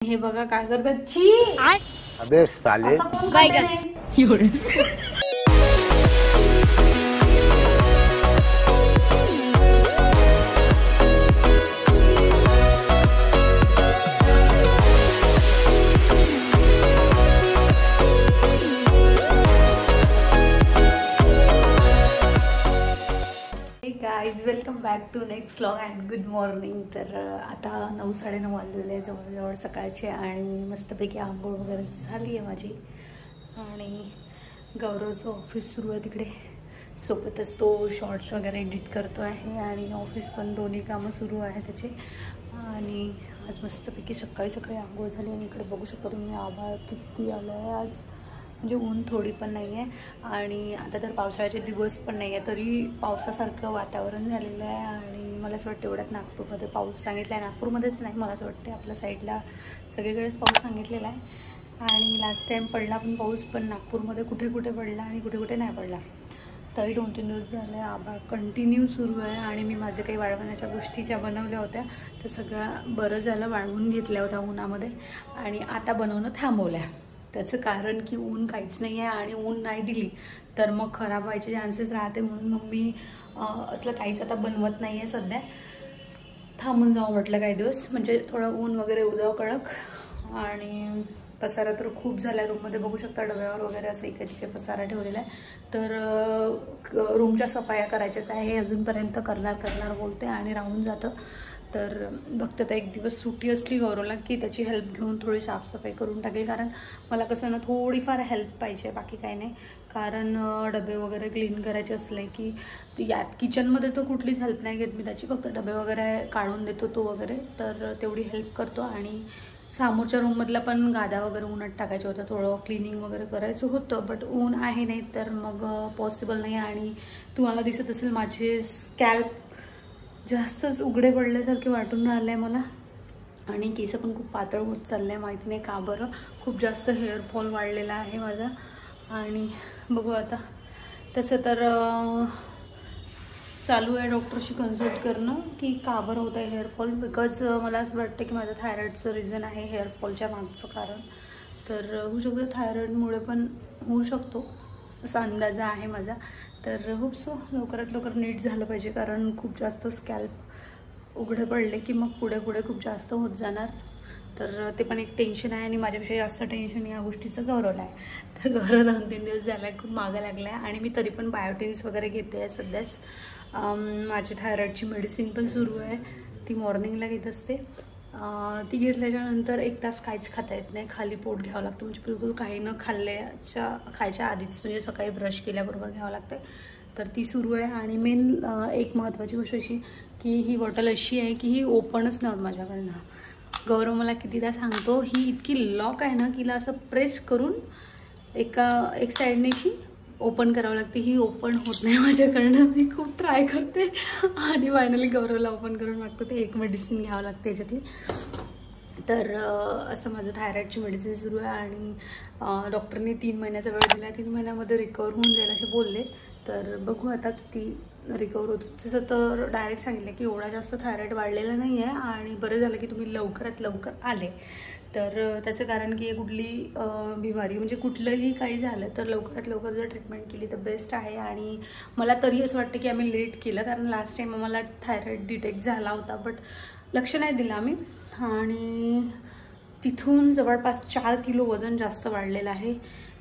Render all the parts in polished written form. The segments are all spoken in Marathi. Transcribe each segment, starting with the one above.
हे बघा काय करतात. छी अबे साले काय काय guys, welcome back to next vlog and good morning. तर आता 9-9:30 वाजलेले आहे जवळजवळ सकाळचे आणि मस्तपैकी आंघोळ वगैरे झाली आहे माझी. आणि गौरवचं ऑफिस सुरू आहे तिकडे, सोबतच तो शॉर्ट्स वगैरे एडिट करतो आहे आणि ऑफिस पण दोन्ही कामं सुरू आहे त्याचे. आणि आज मस्तपैकी सकाळी सकाळी आंघोळ झाली आणि इकडे बघू शकता तुम्ही आभाळ किती आलं आहे आज. म्हणजे ऊन थोडी पण नाही आहे आणि आता तर पावसाळ्याचे दिवस पण नाही आहे तरी पावसासारखं वातावरण झालेलं आहे. आणि मला असं वाटतं एवढ्यात नागपूरमध्ये पाऊस सांगितला आहे. नागपूरमध्येच नाही, मला असं वाटतं आपल्या साईडला सगळीकडेच पाऊस सांगितलेला आहे. आणि लास्ट टाईम पडला पण पाऊस, पण नागपूरमध्ये कुठे कुठे पडला आणि कुठे कुठे नाही पडला. तरी 2-3 दिवस झाले आभाळ कंटिन्यू सुरू आहे. आणि मी माझ्या काही वाळवण्याच्या गोष्टी ज्या बनवल्या होत्या त्या सगळ्या बरं झालं वाळवून घेतल्या होत्या उन्हामध्ये आणि आता बनवणं थांबवल्या. त्याचं कारण की ऊन काहीच नाही आहे आणि ऊन नाही दिली तर मग खराब व्हायचे चान्सेस राहते. म्हणून मग मी असलं काहीच आता बनवत नाही आहे सध्या. थांबून जाऊ म्हटलं काही दिवस, म्हणजे थोडं ऊन वगैरे उद्या कडक. आणि पसारा तर खूप झाला आहे रूममध्ये, बघू शकता डब्यावर वगैरे असं इकडे तिकडे पसारा ठेवलेला आहे. तर रूमच्या सफाया करायच्याच आहे, अजूनपर्यंत करणार बोलते आणि राहून जातं. तर बघते आता एक दिवस सुट्टी असली गौरवला की त्याची हेल्प घेऊन थोडी साफसफाई करून टाकेल. कारण मला कसं ना थोडीफार हेल्प पाहिजे, बाकी काही नाही. कारण डबे वगैरे क्लीन करायचे असले की यात किचनमध्ये तर कुठलीच हेल्प नाही घेत मी त्याची, फक्त डबे वगैरे काढून देतो तो वगैरे, तर तेवढी हेल्प करतो. आणि समोरच्या रूममधला पण गादा वगैरे उन्हात टाकायचं होतं, थोडं क्लिनिंग वगैरे करायचं होतं, बट ऊन आहे नाही तर मग पॉसिबल नाही. आणि तुम्हाला दिसत असेल माझे स्कॅल्प जास्तच उघडे पडल्यासारखे वाटून राहिले आहे मला. आणि केस पण खूप पातळ होत चालले आहे, माहिती नाही का बरं. खूप जास्त हेअरफॉल वाढलेला आहे माझा. आणि बघू आता, तसं तर चालू आहे डॉक्टरशी कन्सल्ट करणं की का बरं होतं आहे हेअरफॉल. बिकॉज मला असं वाटतं की माझं थायरॉईडचं रिझन आहे हेअरफॉलच्या मागचं कारण. तर होऊ शकतं थायरॉईडमुळे पण होऊ शकतो असा अंदाजा आहे माझा. तर होप सो लवकरात लवकर नीट झालं पाहिजे, कारण खूप जास्त स्कॅल्प उघडे पडले की मग पुढे पुढे खूप जास्त होत जाणार. तर ते पण एक टेन्शन आहे. आणि माझ्यापेक्षा जास्त टेन्शन या गोष्टीचं गौरवला आहे. तर गौरव 2-3 दिवस झाला आहे खूप मागं लागला आहे. आणि मी तरी पण बायोटिन्स वगैरे घेते आहे सध्याच. माझी थायरॉईडची मेडिसिन पण सुरू आहे, ती मॉर्निंगला घेत असते. ती घेतल्याच्यानंतर 1 तास काहीच खाता येत नाही, खाली पोट घ्यावं लागतं. म्हणजे बिलकुल काही न खायच्या आधीच, म्हणजे सकाळी ब्रश केल्याबरोबर घ्यावं लागतं. तर ती सुरू आहे. आणि मेन एक महत्त्वाची गोष्ट अशी की ही बॉटल अशी आहे की ही ओपनच नाही होत माझ्याकडनं. गौरव मला कितीदा सांगतो, ही इतकी लॉक आहे ना की हिला असं प्रेस करून एक साईडने अशी ओपन करावं लागते. ही ओपन होत नाही माझ्याकडनं. मी खूप ट्राय करते आणि फायनली गौरवला ओपन करून मागतो. ते एक मेडिसिन घ्यावं लागते याच्यातली. तर असं माझं थायरॉईडची मेडिसिन सुरू आहे. आणि डॉक्टरनी 3 महिन्याचा वेळ दिला, 3 महिन्यामध्ये रिकवर होऊन जाईल असे बोलले. तर बघू आता किती रिकवर होतो. तसं तर डायरेक्ट सांगितलं की एवढा जास्त थायरॉईड वाढलेला नाही आहे आणि बरं झालं की तुम्ही लवकरात लवकर आले. तर त्याचं कारण की कुठली बिमारी, म्हणजे कुठलंही काही झालं तर लवकरात लवकर जर ट्रीटमेंट केली तर बेस्ट आहे. आणि मला तरी असं वाटतं की आम्ही लेट केलं, कारण लास्ट टाईम आम्हाला थायरॉईड डिटेक्ट झाला होता बट लक्ष नाही दिलं आम्ही. आणि तिथून जवळपास 4 किलो वजन जास्त वाढलेलं आहे.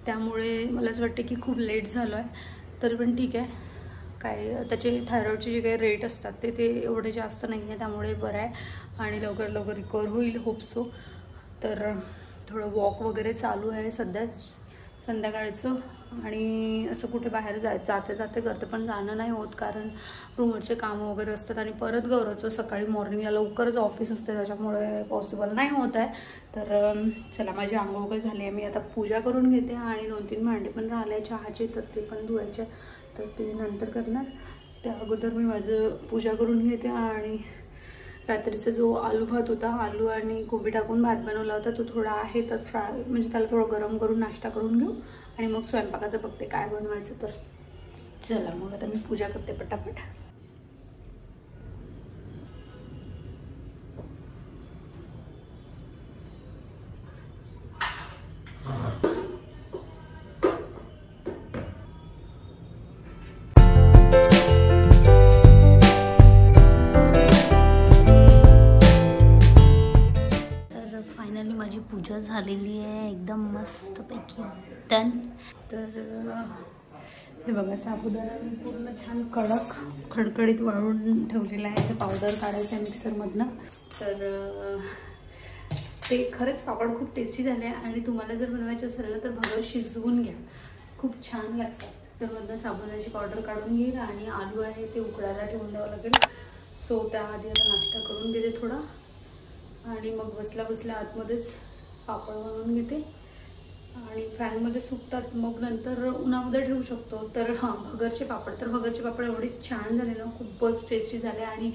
त्यामुळे मला असं वाटतं की खूप लेट झालं आहे. तरी पण ठीक आहे, काय त्याचे थायरॉईडचे जे काही रेट असतात ते एवढे जास्त नाही आहे, त्यामुळे बरं आहे. आणि लवकर लवकर रिकवर होईल होप सो. तर थोडं वॉक वगैरे चालू आहे सध्या संध्याकाळचं. आणि असं कुठे बाहेर जाते करते पण जाणं नाही होत, कारण रूमवरचे कामं वगैरे असतात. आणि परत गौरवचं सकाळी मॉर्निंगला लवकरच ऑफिस असते, त्याच्यामुळे पॉसिबल नाही होत आहे. तर चला, माझी आंघोळ वगैरे झाली आहे, मी आता पूजा करून घेते. आणि 2-3 भांडे पण राहिले चहाचे, तर ते पण धुवायचे, तर ते नंतर करणार. त्या अगोदर मी माझं पूजा करून घेते. आणि रात्रीचा जो आलू भात होता, आलू आणि कोबी टाकून भात बनवला होता, तो थोडा आहे तर फ्राय, म्हणजे त्याला थोडं गरम करून नाश्ता करून घेऊ आणि मग स्वयंपाकाचं बघते काय बनवायचं. तर चला मग आता मी पूजा करते पटापट. फायनली माझी पूजा झालेली आहे एकदम मस्तपैकी डन. तर हे बघा साबुदाणा मी पूर्ण छान कडक खडखडीत वाळून ठेवलेला आहे. ते पावडर काढायचं आहे मिक्सरमधनं. तर ते खरंच पापड खूप टेस्टी झाले आणि तुम्हाला जर बनवायचे असेल ना तर भगर शिजवून घ्या, खूप छान लागतात. तर मधनं साबुदाण्याची पावडर काढून घेईल आणि आलू आहे ते उकडायला ठेवून द्यावं लागेल. सो त्याआधी आता नाश्ता करून घेते थोडा आणि मग बसल्या बसल्या आतमध्येच पापड बनवून घेते आणि फॅनमध्ये सुकतात मग नंतर उन्हामध्ये ठेवू शकतो. तर हां, भगरचे पापड एवढे छान झाले ना, खूपच टेस्टी झाले आणि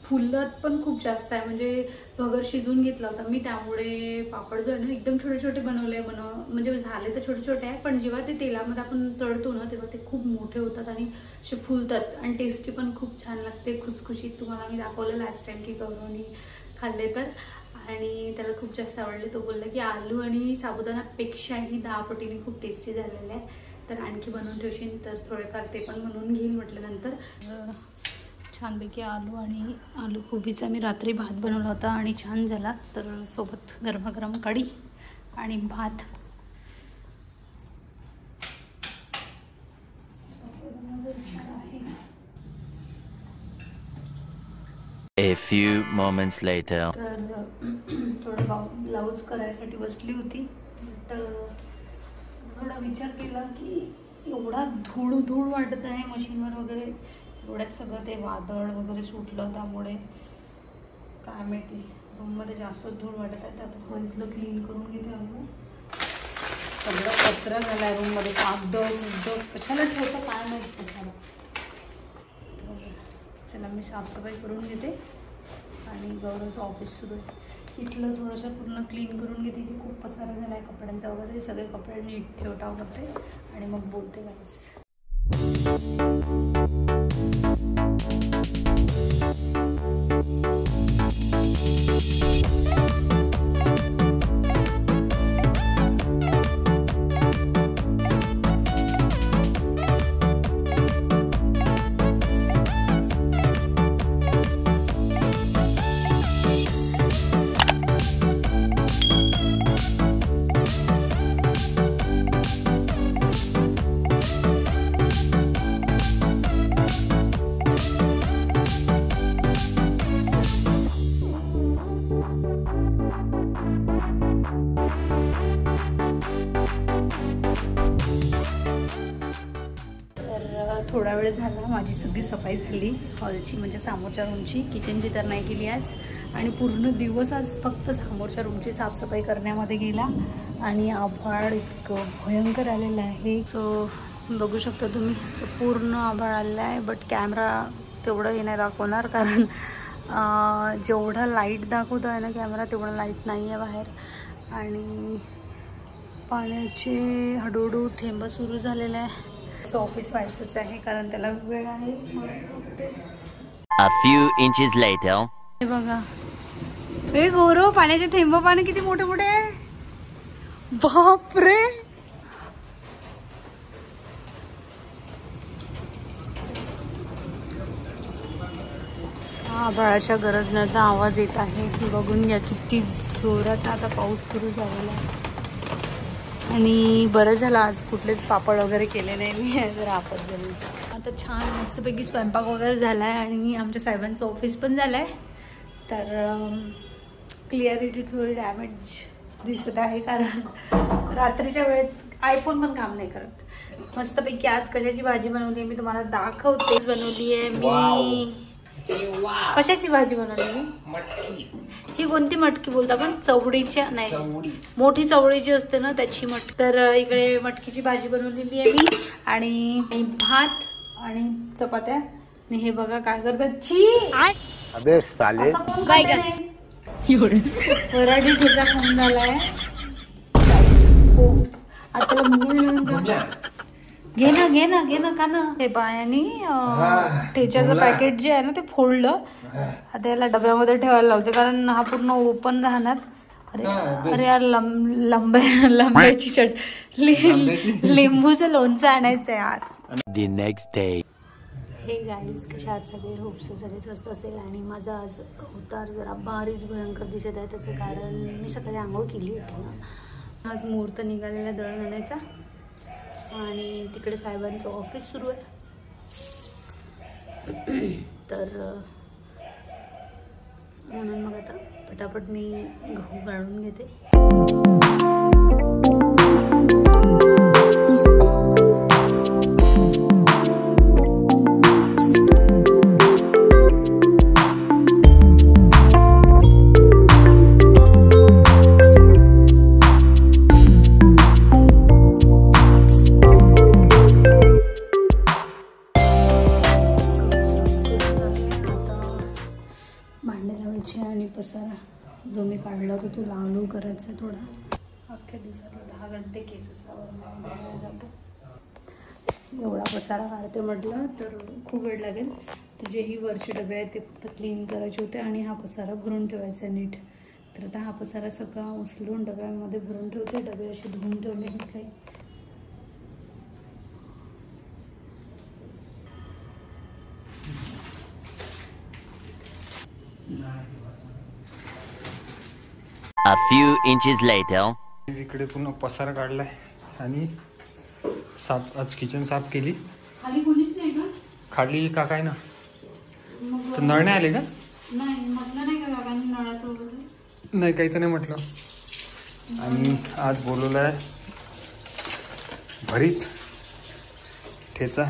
फुलत पण खूप जास्त आहे. म्हणजे भगर शिजून घेतला होता मी, त्यामुळे पापड जो आहे ना एकदम छोटे छोटे बनवले म्हणजे झाले तर छोटे छोटे आहे, पण जेव्हा ते तेलामध्ये आपण तळतो ना तेव्हा ते खूप मोठे होतात आणि असे फुलतात आणि टेस्टी पण खूप छान लागते, खुसखुशीत. तुम्हाला मी दाखवलं लास्ट टाइम की गौरवनी खाल्ले तर, आणि त्याला खूप जास्त आवडले. तो बोलला की आलू आणि साबुदाणापेक्षाही 10 पटीने खूप टेस्टी झालेले आहे, तर आणखी बनवून ठेवशील तर थोडेफार ते पण बनवून घेईल म्हटलं. नंतर छानपैकी आलू कोबीचा मी रात्री भात बनवला होता आणि छान झाला. तर सोबत गरमागरम कढी आणि भात. A few moments later. तर थोडं ब्लाऊज करायसाठी बसली होती, तर थोडा विचार केला की एवढा धूळ वाटत आहे मशीनवर वगैरे, एवढ्यात सगळं ते वादळ वगैरे सुटलं, त्यामुळे काय माहिती रूममध्ये जास्त धूळ वाटत आहे. आता थोडं इथलं क्लीन करून घेते. आम्ही सगळं कचरा झाला आहे रूममध्ये, कागद कशाला ठेवतं काय माहिती कशाला. तर चला मी साफसफाई करून घेते आणि गौरवचं ऑफिस सुरू आहे. इथलं थोडंसं पूर्ण क्लीन करून घेते. इथे खूप पसारा झाला आहे कपड्यांचा वगैरे, सगळे कपडे नीट ठेवटाव करते आणि मग बोलते गाईस. थोडा वेळ झाला माझी सगळी सफाई झाली हॉलची, म्हणजे समोरच्या रूमची. किचनची तर नाही केली आज, आणि पूर्ण दिवस आज फक्त समोरच्या रूमची साफसफाई करण्यामध्ये गेला. आणि आभाळ इतकं भयंकर आलेलं आहे. सो बघू शकता तुम्ही, असं पूर्ण आभाळ आलेलं आहे. बट कॅमेरा तेवढं हे नाही दाखवणार, कारण जेवढा लाईट दाखवतो आहे ना कॅमेरा तेवढं लाईट नाही आहे बाहेर. आणि पाण्याचे हळूहळू थेंब सुरू झालेले आहे. ऑफिस व्हायचंच आहे कारण त्याला वेळ आहे. A few inches later. हे बघा, हे गौरव, पाण्याचे थेंब पाणी किती मोठे मोठे आहे. बापरे, आभाळाच्या गरजण्याचा आवाज येत आहे. बघून घ्या किती जोराचा आता पाऊस सुरू झालेला आहे. आणि बरं झालं आज कुठलेच पापड वगैरे केले नाही मी, जर आपत झाली. आता छान मस्तपैकी स्वयंपाक वगैरे झाला आहे आणि आमच्या साहेबांचं ऑफिस पण झालं आहे. तर क्लिअरिटी थोडी डॅमेज दिसत आहे, कारण रात्रीच्या वेळेत आयफोन पण काम नाही करत. मस्तपैकी आज कशाची भाजी बनवली मी तुम्हाला दाखवतेच. बनवली आहे मी, कशाची भाजी बनवली मी? ही कोणती मटकी बोलतो आपण? चवडीच्या नाही, मोठी चवडीची असते ना त्याची मटकी. तर इकडे मटकीची भाजी बनवलेली आहे मी, आणि भात आणि चपात्या. आणि हे बघा काय करतात, छी अबे साले, वराडी ठेचा खाऊन झालाय. हो आता घे ना का ना. हे बायानी ठेच्याचं पॅकेट जे आहे ना ते फोडलं. आता याला डब्यामध्ये ठेवायला लावते, कारण हा पूर्ण ओपन राहणार. अरे यार, लिंबूचं लोणचं आणायचं यार. The next day. हे गाईज कशा आहात सगळे, होप सो सगळे स्वस्त असेल. आणि माझा आज अवतार जरा भारीच भयंकर दिसत आहे. त्याचं कारण मी सकाळी आंघोळ केली होती ना. आज मुहूर्त निघालेला दळण आणायचा आणि तिकडे साहेबांचं ऑफिस सुरू आहे. तर म्हणून मग आता पटापट मी गहू गाळून घेते. आणि पसारा जो मी काढला होता तो लावू करायचा थोडा. अख्ख्या दिवसात 10 घंटे केसेसवर जातो. एवढा पसारा काढते म्हटलं तर खूप वेळ लागेल. तर जेही वरचे डबे आहेत ते फक्त क्लीन करायचे होते आणि हा पसारा भरून ठेवायचा आहे नीट. तर आता हा पसारा सगळा उचलून डब्यामध्ये भरून ठेवते. डबे असे धुवून ठेवले आहेत काही. A few inches later. इकडे पुन्हा पसारा काढलाय आणि साफ आज किचन साफ केली. खाली कोणीच नाही का? खाली का काय ना तर नळ नाही आले का? नाही म्हटलं नाही का काकांनी नळाचं वगैरे? नाही काही तर नाही म्हटलं. आणि आज बोलवलं आहे भरीत ठेचा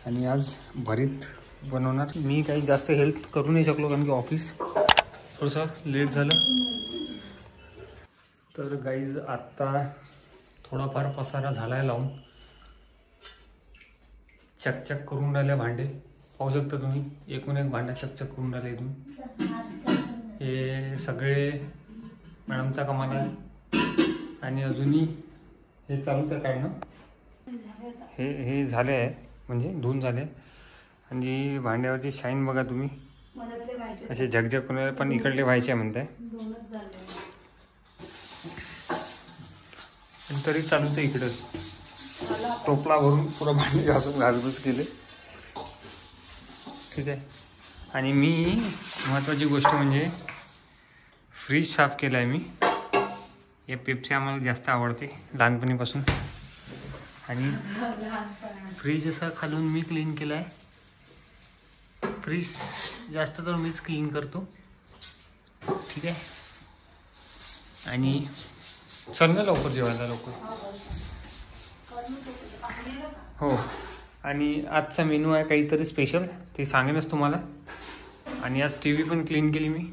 आणि आज भरीत बनवणार. मी काही जास्त हेल्प करू नाही शकलो कारण की ऑफिस थोडंसं लेट झालं. तर गाईज आत्ता थोडाफार पसारा झाला आहे लावून. चकचक करून राहिले भांडे पाहू शकता तुम्ही. एकूण एक भांडा चकचक करून राहिले इथून. हे सगळे मॅडमचा कमाल आहे. आणि अजूनही हे चालूच आहे काढणं. हे झाले आहे म्हणजे धुवून झाले. आणि भांड्यावरची शाईन बघा तुम्ही असे झगझग करून. पण इकडले व्हायचे म्हणताय पण तरी चालूच आहे. इकडं टोपला भरून पुरा भांडे घासून घासघूस केले. ठीक आहे. आणि मी महत्त्वाची गोष्ट म्हणजे फ्रीज साफ केला आहे मी. हे पेप्सी आम्हाला जास्त आवडते लहानपणीपासून. आणि फ्रीज असा खालून मी क्लीन केला आहे. फ्रीज जास्त तर मीच क्लीन करतो. ठीक आहे. आणि चल ना लवकर जेवायला लवकर. हो. आणि आजचा मेनू आहे काहीतरी स्पेशल ते सांगेनच तुम्हाला. आणि आज टी व्ही पण क्लीन केली मी.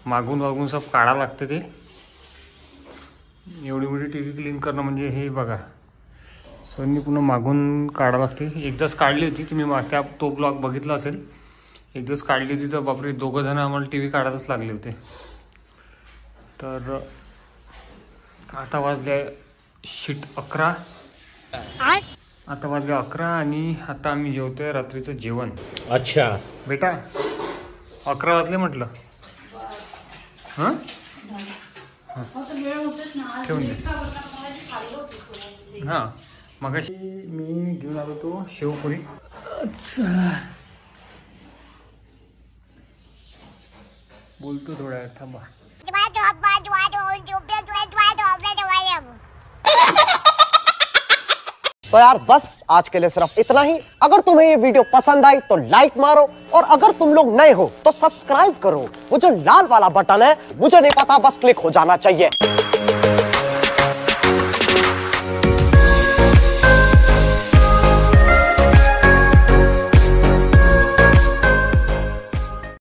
मागून सब काढावं लागतं ते. एवढी मोठी टी व्ही क्लीन करणं म्हणजे हे बघा सर पुन्हा मागून काढावं लागते. एकदाच काढली होती तुम्ही त्या तो ब्लॉग बघितला असेल. एकदाच काढली होती तर बापरे 2 जण आम्हाला टी व्ही काढायलाच लागले होते. तर आता वाजले शीट 11. आता वाजले 11 आणि आता आम्ही जेवतोय रात्रीचं जेवण. अच्छा बेटा 11 वाजले म्हटलं. हां ठेवून दे. हां मगाशी मी घेऊन आलो तो शेवपुरी. चला बोलतो थोड्या वेळ थांबा. तो यार बस आज के लिए सिर्फ इतना ही. अगर तुम्हें ये वीडियो पसंद आई तो लाइक मारो और अगर तुम लोग नए हो तो सब्सक्राइब करो. वो जो लाल वाला बटन है मुझे नहीं पता बस क्लिक हो जाना चाहिए.